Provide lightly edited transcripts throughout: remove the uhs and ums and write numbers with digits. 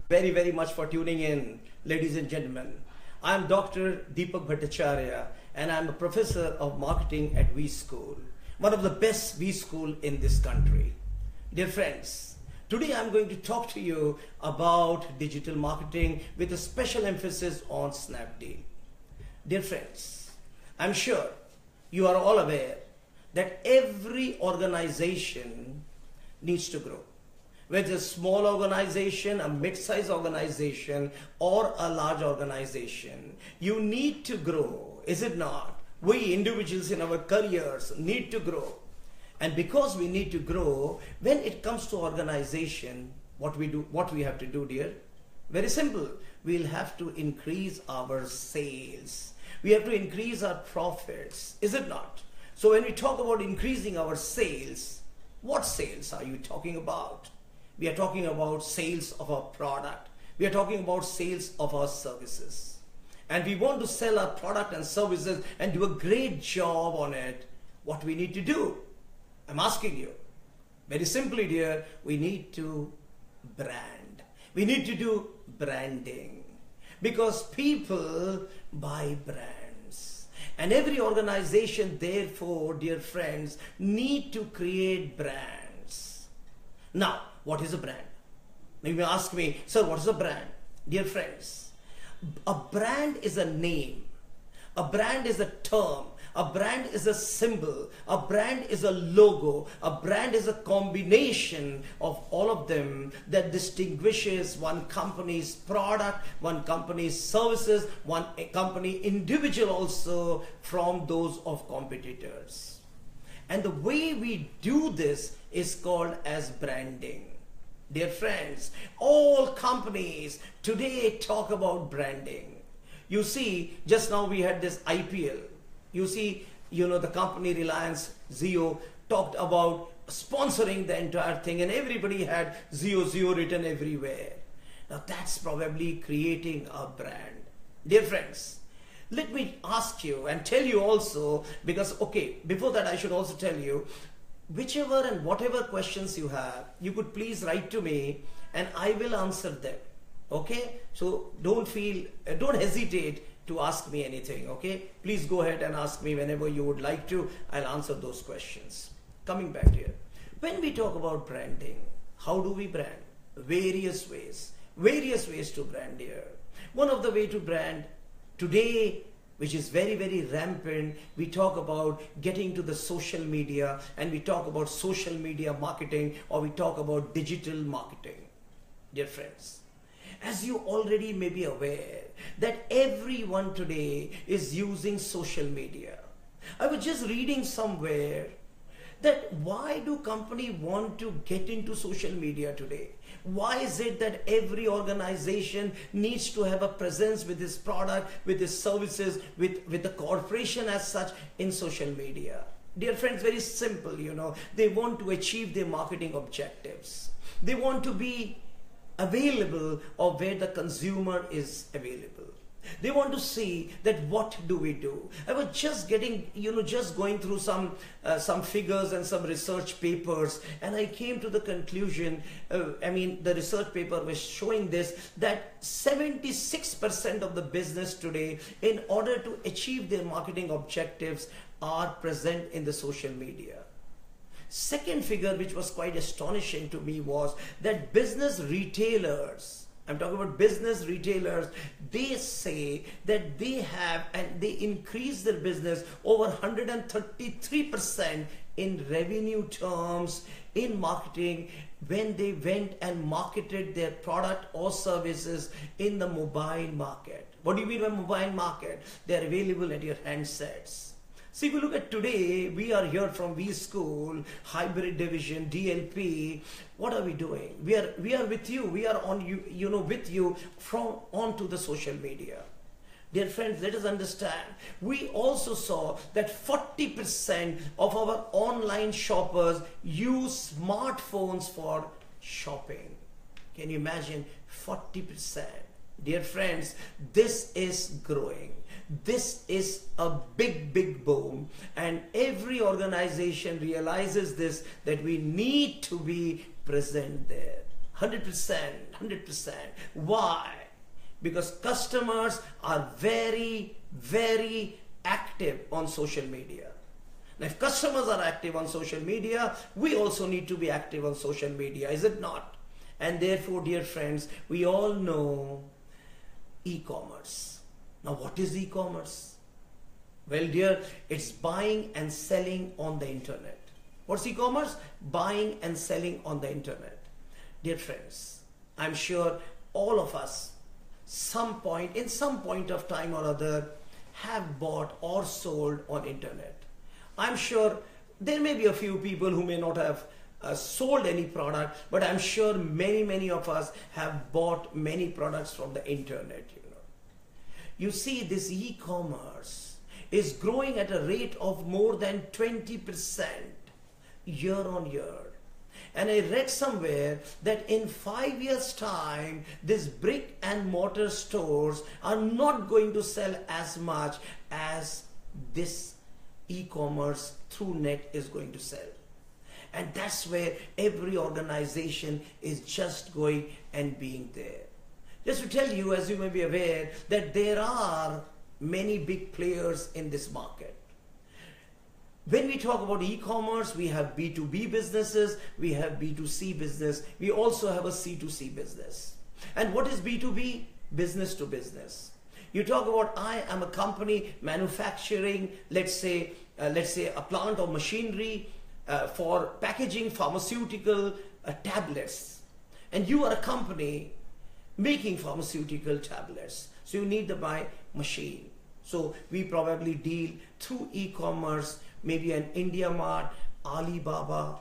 very, very much for tuning in, ladies and gentlemen. I am Dr. Deepak Bhattacharya, and I am a professor of marketing at WeSchool, one of the best WeSchool in this country. Dear friends, today I am going to talk to you about digital marketing with a special emphasis on Snapdeal. Dear friends, I am sure you are all aware that every organization needs to grow. Whether it's a small organization, a mid-sized organization, or a large organization, you need to grow, is it not? We individuals in our careers need to grow. And because we need to grow, when it comes to organization, what we have to do, dear? Very simple. We'll have to increase our sales. We have to increase our profits, is it not? So when we talk about increasing our sales, what sales are you talking about? We are talking about sales of our product. We are talking about sales of our services. And we want to sell our product and services and do a great job on it. What we need to do? I'm asking you. Very simply, dear, we need to brand. We need to do branding. Because people buy brands. And every organization, therefore, dear friends, need to create brands. Now, what is a brand? You may ask me, sir, what is a brand? Dear friends, a brand is a name. A brand is a term. A brand is a symbol. A brand is a logo. A brand is a combination of all of them that distinguishes one company's product, one company's services, one company individual also from those of competitors. And the way we do this is called as branding. Dear friends, all companies today talk about branding. You see, just now we had this IPL. You see, the company Reliance Jio talked about sponsoring the entire thing, and everybody had Jio written everywhere. Now that's probably creating a brand. Dear friends, let me ask you and tell you also, because before that I should also tell you, whichever and whatever questions you have, you could please write to me and I will answer them. Okay? So don't hesitate to ask me anything. Okay? Please go ahead and ask me whenever you would like to. I'll answer those questions. Coming back here. When we talk about branding, how do we brand? Various ways to brand here. One of the way to brand today, which is very, very rampant, we talk about getting to the social media, and we talk about social media marketing, or we talk about digital marketing. Dear friends, as you already may be aware that everyone today is using social media. I was just reading somewhere that why do companies want to get into social media today? Why is it that every organization needs to have a presence with its product, with its services, with the corporation as such in social media? Dear friends, very simple, they want to achieve their marketing objectives. They want to be available or where the consumer is available. They want to see that what do we do. I was just getting, just going through some figures and some research papers, and I came to the conclusion, the research paper was showing this, that 76% of the business today, in order to achieve their marketing objectives, are present in the social media. Second figure, which was quite astonishing to me, was that business retailers, I'm talking about business retailers, they say that they have and they increase their business over 133% in revenue terms in marketing when they went and marketed their product or services in the mobile market. What do you mean by mobile market? They are available at your handsets. See, if you look at today, we are here from WeSchool, Hybrid Division, DLP. What are we doing? We are with you. We are on with you from onto the social media. Dear friends, let us understand. We also saw that 40% of our online shoppers use smartphones for shopping. Can you imagine? 40%. Dear friends, this is growing. This is a big boom, and every organization realizes this, that we need to be present there. 100%. Why? Because customers are very, very active on social media. Now, if customers are active on social media, we also need to be active on social media, is it not? And therefore, dear friends, we all know e-commerce. Now, what is e-commerce? Well, dear, it's buying and selling on the internet. What's e-commerce? Buying and selling on the internet. Dear friends, I'm sure all of us, in some point of time or other, have bought or sold on internet. I'm sure there may be a few people who may not have sold any product, but I'm sure many of us have bought many products from the internet. You see, this e-commerce is growing at a rate of more than 20% year on year. And I read somewhere that in 5 years' time, these brick and mortar stores are not going to sell as much as this e-commerce through net is going to sell. And that's where every organization is just going and being there. Just to tell you, as you may be aware, that there are many big players in this market. When we talk about e-commerce, we have B2B businesses, we have B2C business, we also have a C2C business. And what is B2B? Business to business. You talk about, I am a company manufacturing, let's say a plant or machinery for packaging pharmaceutical tablets. And you are a company making pharmaceutical tablets. So you need the buy machine. So we probably deal through e-commerce, maybe an India Mart, Alibaba,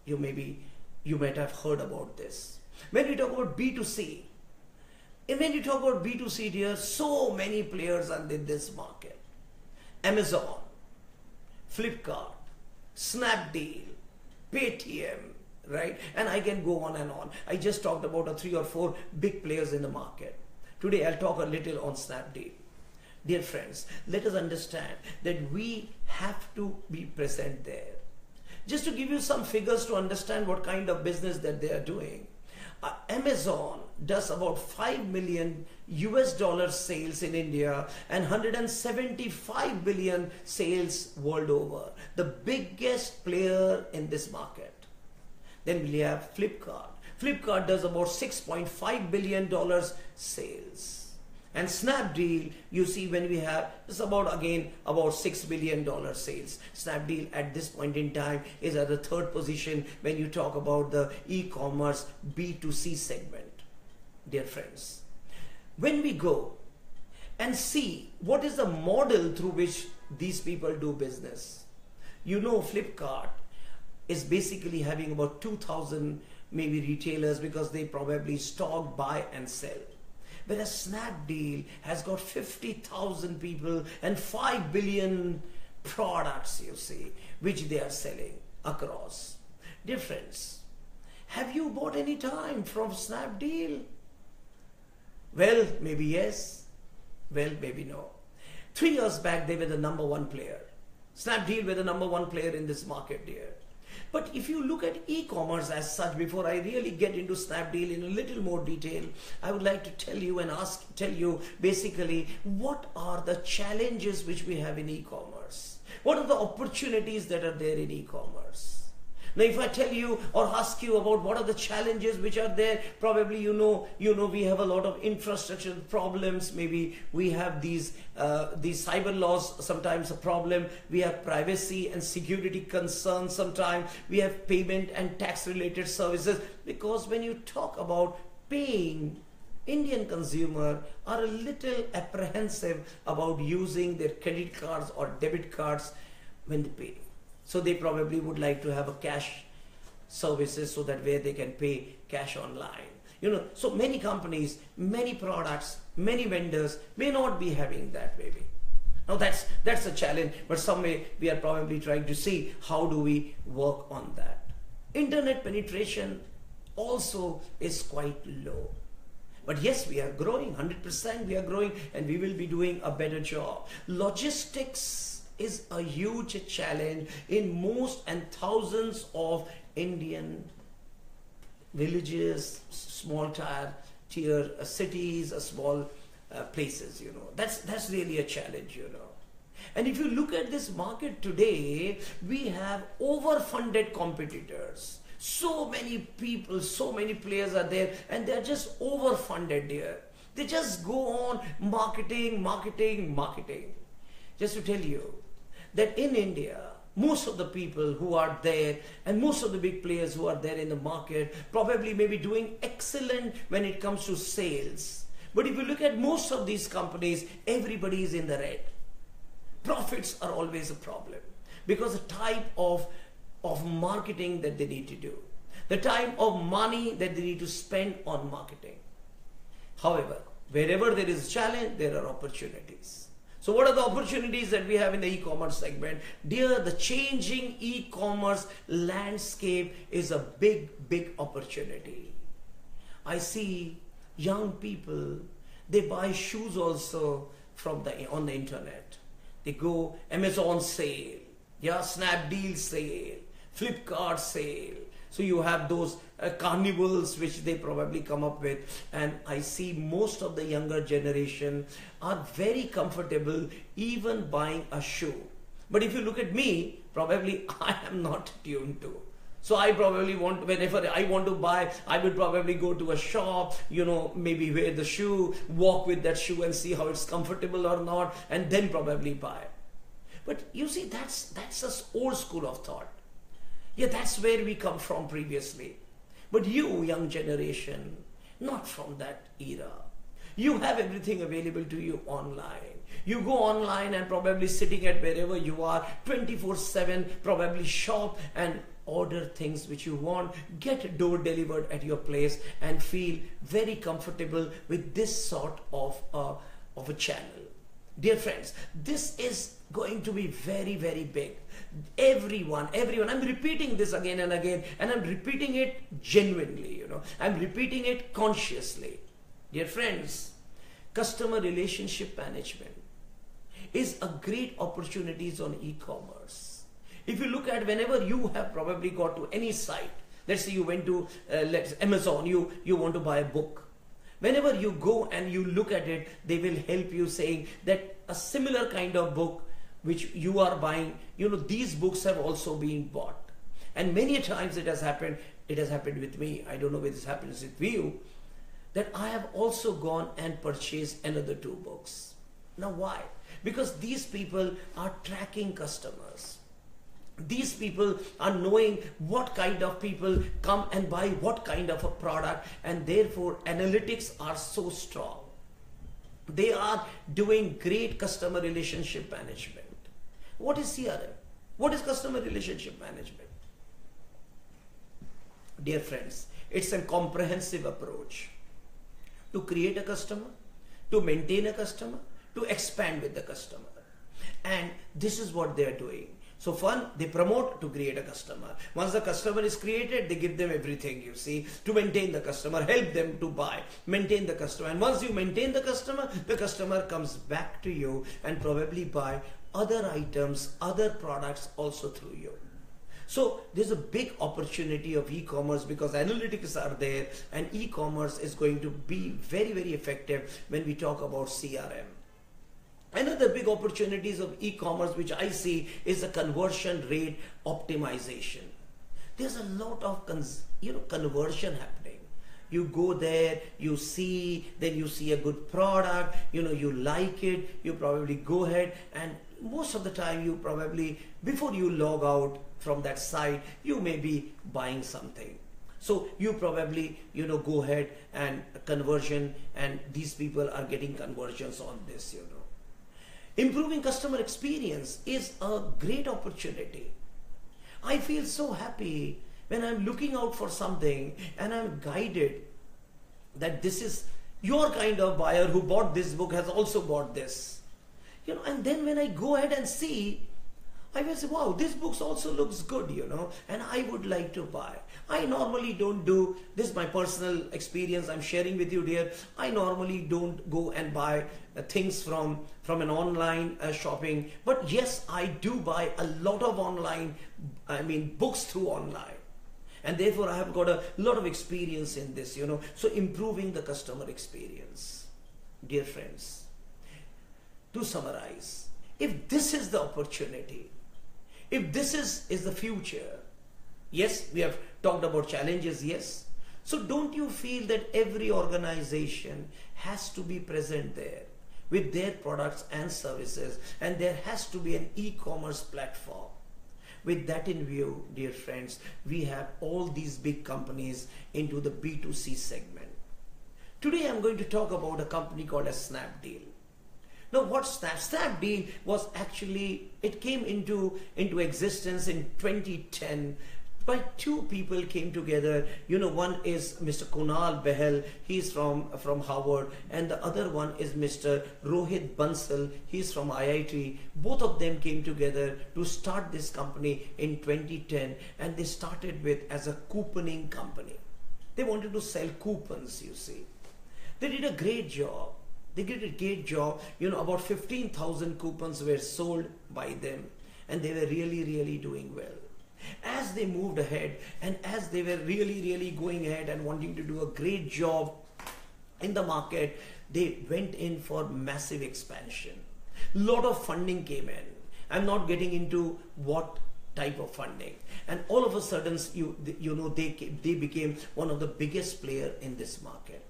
you might have heard about this. When we talk about B2C, dear, so many players are in this market. Amazon, Flipkart, Snapdeal, Paytm, right? And I can go on and on. I just talked about 3 or 4 big players in the market. Today I'll talk a little on Snapdeal. Dear friends, let us understand that we have to be present there. Just to give you some figures to understand what kind of business that they are doing. Amazon does about $5 million sales in India and 175 billion sales world over. The biggest player in this market. Then we have Flipkart. Flipkart does about $6.5 billion sales. And Snapdeal, you see, when we have, it's about $6 billion sales. Snapdeal at this point in time is at the 3rd position when you talk about the e-commerce B2C segment. Dear friends, when we go and see what is the model through which these people do business, Flipkart is basically having about 2,000 maybe retailers because they probably stock, buy and sell. Whereas Snapdeal has got 50,000 people and 5 billion products, you see, which they are selling across. Dear friends, have you bought any time from Snapdeal? Well, maybe yes. Well, maybe no. 3 years back, they were the number 1 player. Snapdeal were the number 1 player in this market, dear. But if you look at e-commerce as such, before I really get into Snapdeal in a little more detail, I would like to tell you basically what are the challenges which we have in e-commerce. What are the opportunities that are there in e-commerce? Now, if I tell you or ask you about what are the challenges which are there, probably we have a lot of infrastructure problems. Maybe we have these cyber laws, sometimes a problem. We have privacy and security concerns sometimes. We have payment and tax related services. Because when you talk about paying, Indian consumer are a little apprehensive about using their credit cards or debit cards when they pay. So they probably would like to have a cash services so that where they can pay cash online. So many companies, many products, many vendors may not be having that maybe. Now that's a challenge, but some way we are probably trying to see how do we work on that. Internet penetration also is quite low. But yes, we are growing, 100% we are growing, and we will be doing a better job. Logistics is a huge challenge in most and thousands of Indian villages, small tier cities, small places, That's really a challenge, And if you look at this market today, we have overfunded competitors. So many people, so many players are there, and they're just overfunded here. They just go on marketing. Just to tell you that in India, most of the people who are there and most of the big players who are there in the market probably may be doing excellent when it comes to sales. But if you look at most of these companies, everybody is in the red. Profits are always a problem because the type of marketing that they need to do, the type of money that they need to spend on marketing. However, wherever there is challenge, there are opportunities. So what are the opportunities that we have in the e-commerce segment? Dear, the changing e-commerce landscape is a big opportunity. I see young people, they buy shoes also on the internet. They go Amazon sale, Snapdeal sale, Flipkart sale. So you have those carnivals which they probably come up with, and I see most of the younger generation are very comfortable even buying a shoe. But if you look at me, probably I am not tuned to. So I probably whenever I want to buy, I would probably go to a shop, maybe wear the shoe, walk with that shoe and see how it's comfortable or not, and then probably buy. But you see, that's an old school of thought. Yeah, that's where we come from previously. But you, young generation, not from that era. You have everything available to you online. You go online and probably sitting at wherever you are, 24/7, probably shop and order things which you want, get door delivered at your place, and feel very comfortable with this sort of a channel. Dear friends, this is going to be very big. Everyone, I'm repeating this again and again, and I'm repeating it genuinely, I'm repeating it consciously. Dear friends, customer relationship management is a great opportunities on e-commerce. If you look at whenever you have probably got to any site, let's say you went to Amazon, you want to buy a book. Whenever you go and you look at it, they will help you saying that a similar kind of book which you are buying, these books have also been bought. And many times it has happened with me, I don't know whether this happens with you, that I have also gone and purchased another 2 books. Now why? Because these people are tracking customers. These people are knowing what kind of people come and buy what kind of a product, and therefore analytics are so strong. They are doing great customer relationship management. What is CRM? What is customer relationship management? Dear friends, it's a comprehensive approach to create a customer, to maintain a customer, to expand with the customer. And this is what they are doing. So they promote to create a customer. Once the customer is created, they give them everything, to maintain the customer, help them to buy, maintain the customer. And once you maintain the customer comes back to you and probably buy other items, other products also through you. So there's a big opportunity of e-commerce because analytics are there, and e-commerce is going to be very effective when we talk about CRM. Another big opportunities of e-commerce which I see is the conversion rate optimization. There's a lot of conversion happening. You go there, you see, then you see a good product, you like it, you probably go ahead, and most of the time you probably, before you log out from that site, you may be buying something. So you probably, go ahead and conversion, and these people are getting conversions on this, Improving customer experience is a great opportunity. I feel so happy when I'm looking out for something and I'm guided that this is your kind of buyer who bought this book has also bought this. And then when I go ahead and see, I will say, wow, this book also looks good, and I would like to buy. I normally don't do this, my personal experience I'm sharing with you, dear. I normally don't go and buy things from an online shopping, but yes, I do buy a lot of books through online. And therefore I have got a lot of experience in this, so improving the customer experience. Dear friends, to summarize, if this is the opportunity, if this is the future, yes, we have talked about challenges, yes. So don't you feel that every organization has to be present there with their products and services, and there has to be an e-commerce platform? With that in view, dear friends, we have all these big companies into the B2C segment. Today I'm going to talk about a company called as Snapdeal. Now what's Snapdeal was actually, it came into existence in 2010 by two people came together. One is Mr. Kunal Behel, he's from Harvard, and the other one is Mr. Rohit Bansal, he's from IIT. Both of them came together to start this company in 2010, and they started with as a couponing company. They wanted to sell coupons, you see. They did a great job. About 15,000 coupons were sold by them, and they were really doing well. As they moved ahead, and as they were really going ahead and wanting to do a great job in the market, they went in for massive expansion. Lot of funding came in. I'm not getting into what type of funding, and all of a sudden they became one of the biggest player in this market.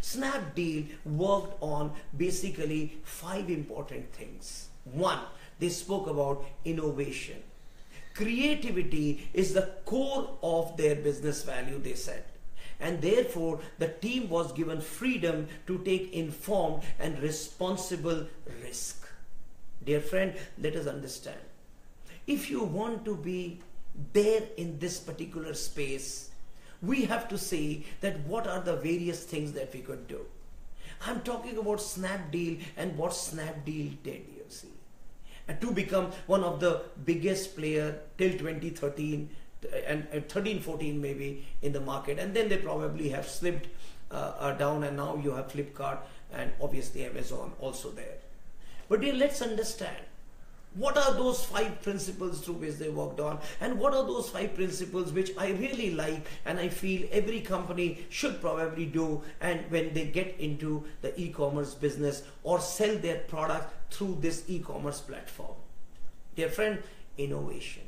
Snapdeal worked on basically 5 important things. One, they spoke about innovation. Creativity is the core of their business value, they said. And therefore, the team was given freedom to take informed and responsible risk. Dear friend, let us understand. If you want to be there in this particular space, we have to say that what are the various things that we could do. I'm talking about Snapdeal and what Snapdeal did, you see. And to become one of the biggest player till 2013 and 13-14 maybe in the market, and then they probably have slipped down, and now you have Flipkart and obviously Amazon also there. But dear, let's understand, what are those 5 principles through which they worked on, and what are those 5 principles which I really like and I feel every company should probably do, and when they get into the e-commerce business or sell their product through this e-commerce platform. Dear friend, innovation.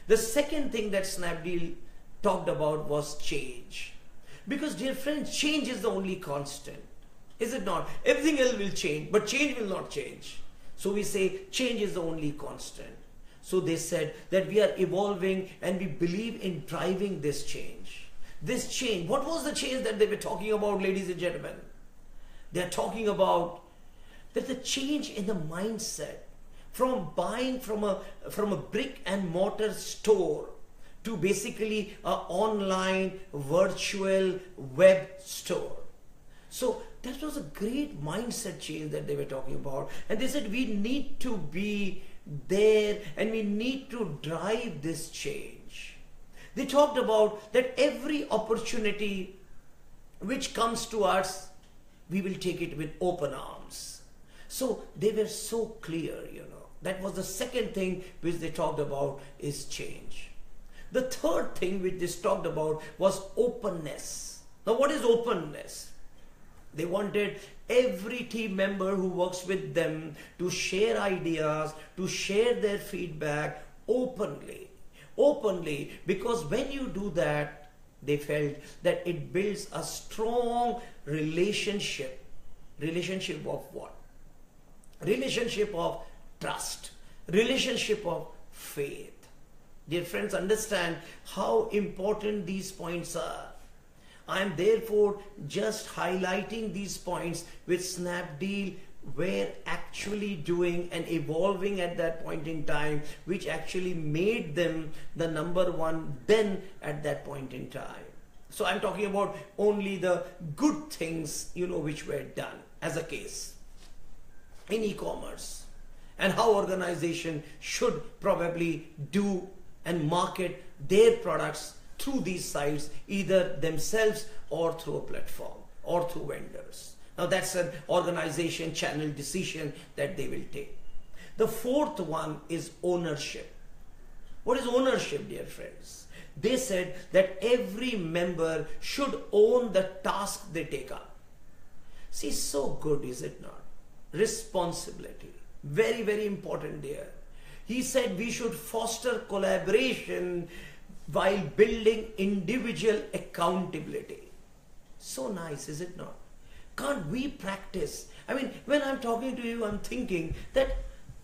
The second thing that Snapdeal talked about was change. Because dear friends, change is the only constant. Is it not? Everything else will change, but change will not change. So we say change is the only constant. So they said that we are evolving and we believe in driving this change. This change, what was the change that they were talking about, ladies and gentlemen? They are talking about that the change in the mindset from buying from a brick and mortar store to basically an online virtual web store. So that was a great mindset change that they were talking about. And they said we need to be there and we need to drive this change. They talked about that every opportunity which comes to us, we will take it with open arms. So they were so clear, That was the second thing which they talked about is change. The third thing which they talked about was openness. Now what is openness? They wanted every team member who works with them to share ideas, to share their feedback openly. Openly, because when you do that, they felt that it builds a strong relationship. Relationship of what? Relationship of trust. Relationship of faith. Dear friends, understand how important these points are. I am therefore just highlighting these points which Snapdeal were actually doing and evolving at that point in time, which actually made them the number one then at that point in time. So I'm talking about only the good things, which were done as a case in e-commerce, and how organization should probably do and market their products through these sites, either themselves or through a platform or through vendors. Now that's an organization channel decision that they will take. The fourth one is ownership. What is ownership, dear friends? they said that every member should own the task they take up. See, so good, is it not? Responsibility. Very, very important there. He said we should foster collaboration while building individual accountability. So nice, is it not? Can't we practice? I mean, when I'm talking to you, I'm thinking that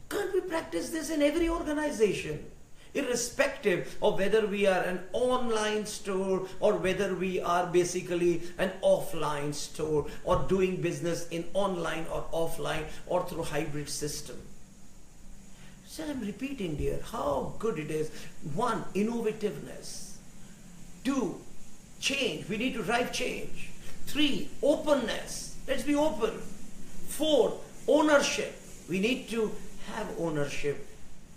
can't we practice this in every organization? Irrespective of whether we are an online store or whether we are basically an offline store or doing business in online or offline or through hybrid system. So I'm repeating dear, how good it is. 1, innovativeness. 2, change. We need to drive change. 3, openness. Let's be open. 4, ownership. We need to have ownership.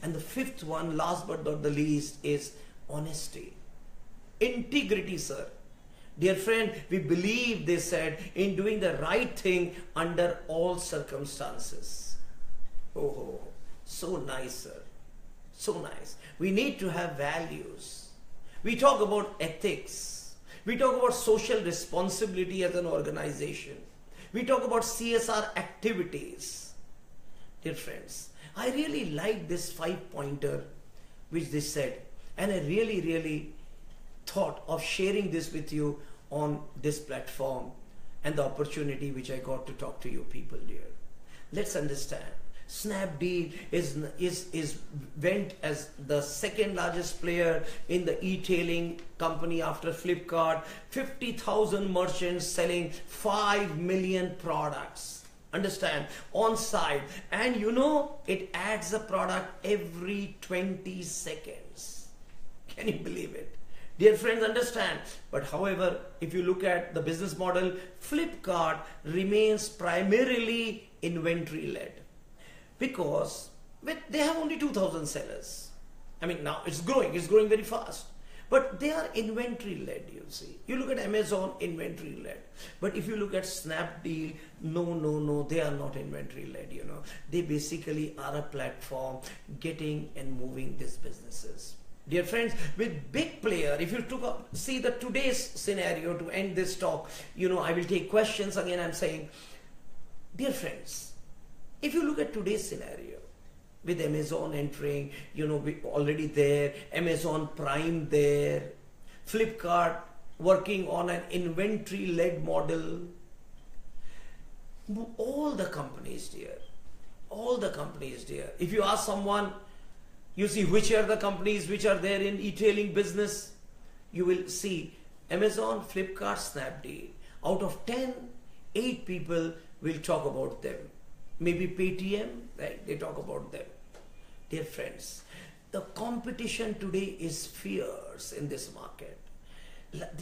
And the 5th one, last but not the least, is honesty. Integrity, sir. Dear friend, we believe, they said, in doing the right thing under all circumstances. Oh, so nice, sir. So nice. We need to have values. We talk about ethics. We talk about social responsibility as an organization. We talk about CSR activities. Dear friends, I really like this 5-pointer which they said, and I really thought of sharing this with you on this platform and the opportunity which I got to talk to you people dear. Let's understand. Snapdeal went as the 2nd largest player in the e-tailing company after Flipkart. 50,000 merchants selling 5 million products. Understand, on site, and you know it adds a product every 20 seconds. Can you believe it? Dear friends, understand. But however, if you look at the business model, Flipkart remains primarily inventory led because they have only 2,000 sellers. I mean, now it's growing very fast. But they are inventory led, you see. You look at Amazon, inventory led. But if you look at Snapdeal, no, they are not inventory led, you know. They basically are a platform getting and moving these businesses. Dear friends, with big player, if you see the today's scenario to end this talk, you know, I will take questions again. I'm saying, dear friends, if you look at today's scenario, with Amazon entering, you know, we already there, Amazon Prime there, Flipkart working on an inventory-led model. All the companies, dear. If you ask someone, you see which are the companies which are there in e-tailing business, you will see Amazon, Flipkart, Snapdeal. Out of 10, 8 people will talk about them. Maybe Paytm, right? They talk about them. Dear friends, the competition today is fierce in this market.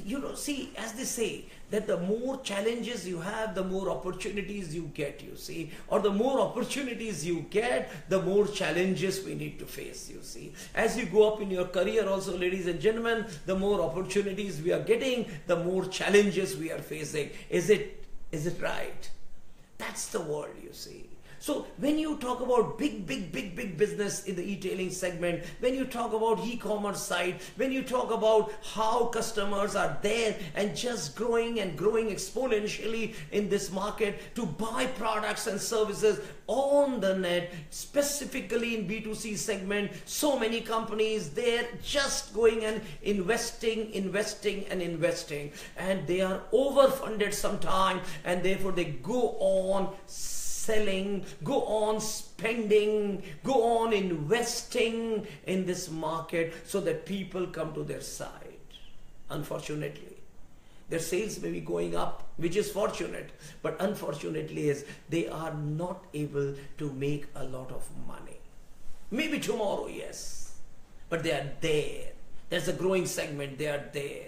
You know, see, as they say, that the more challenges you have, the more opportunities you get, you see. Or the more opportunities you get, the more challenges we need to face, you see. As you go up in your career also, ladies and gentlemen, the more opportunities we are getting, the more challenges we are facing. Is it right? That's the world, you see. So when you talk about big business in the e-tailing segment, when you talk about e-commerce side, when you talk about how customers are there and just growing exponentially in this market to buy products and services on the net, specifically in B2C segment, so many companies, they're just going and investing, and they are overfunded sometimes, and therefore they go on selling, go on spending, go on investing in this market so that people come to their side. Unfortunately, their sales may be going up, which is fortunate, but unfortunately is they are not able to make a lot of money. Maybe tomorrow, yes, but they are there. There's a growing segment, they are there.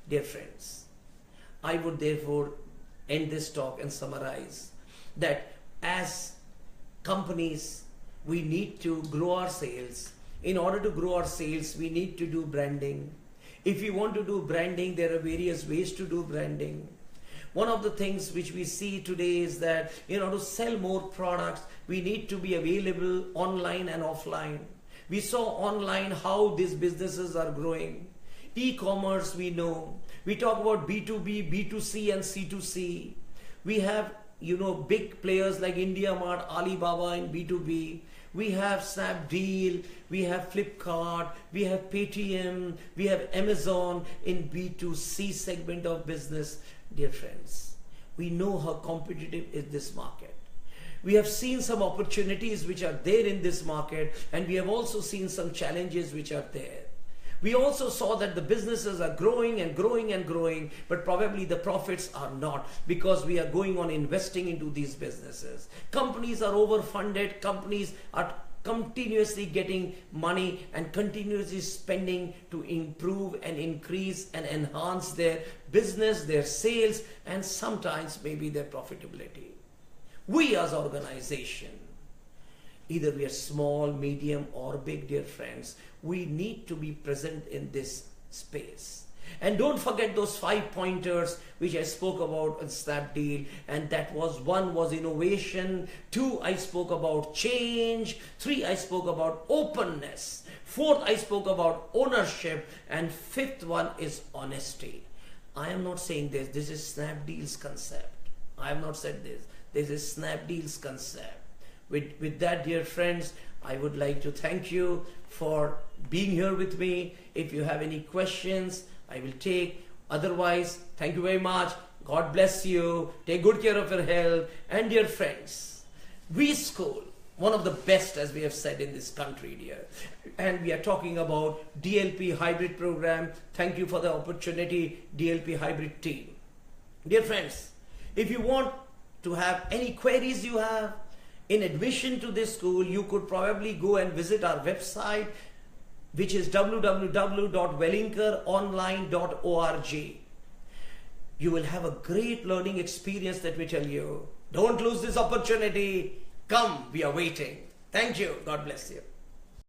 Dear friends, I would therefore end this talk and summarize that as companies, we need to grow our sales. In order to grow our sales, we need to do branding. If you want to do branding, there are various ways to do branding. One of the things which we see today is that in order to sell more products, we need to be available online and offline. We saw online how these businesses are growing. E-commerce we know. We talk about B2B, B2C and C2C. We have, big players like IndiaMart, Alibaba in B2B. We have Snapdeal, we have Flipkart, we have Paytm, we have Amazon in B2C segment of business. Dear friends, we know how competitive is this market. We have seen some opportunities which are there in this market, and we have also seen some challenges which are there. We also saw that the businesses are growing and growing and growing, but probably the profits are not, because we are going on investing into these businesses. Companies are overfunded, companies are continuously getting money and continuously spending to improve and increase and enhance their business, their sales, and sometimes maybe their profitability. We as organization, either we are small, medium or big, dear friends, we need to be present in this space. And don't forget those 5 pointers which I spoke about in Snapdeal, and that was: 1 was innovation, 2 I spoke about change, 3 I spoke about openness, 4th I spoke about ownership, and 5th one is honesty. I am not saying this is Snapdeal's concept. I have not said this is Snapdeal's concept. With that, dear friends, I would like to thank you for being here with me. If you have any questions, I will take. Otherwise, thank you very much. God bless you. Take good care of your health. And dear friends, WeSchool, one of the best, as we have said, in this country, dear. And we are talking about DLP hybrid program. Thank you for the opportunity, DLP hybrid team. Dear friends, if you want to have any queries you have in admission to this school, you could probably go and visit our website, which is www.welingkaronline.org. You will have a great learning experience, that we tell you. Don't lose this opportunity. Come, we are waiting. Thank you. God bless you.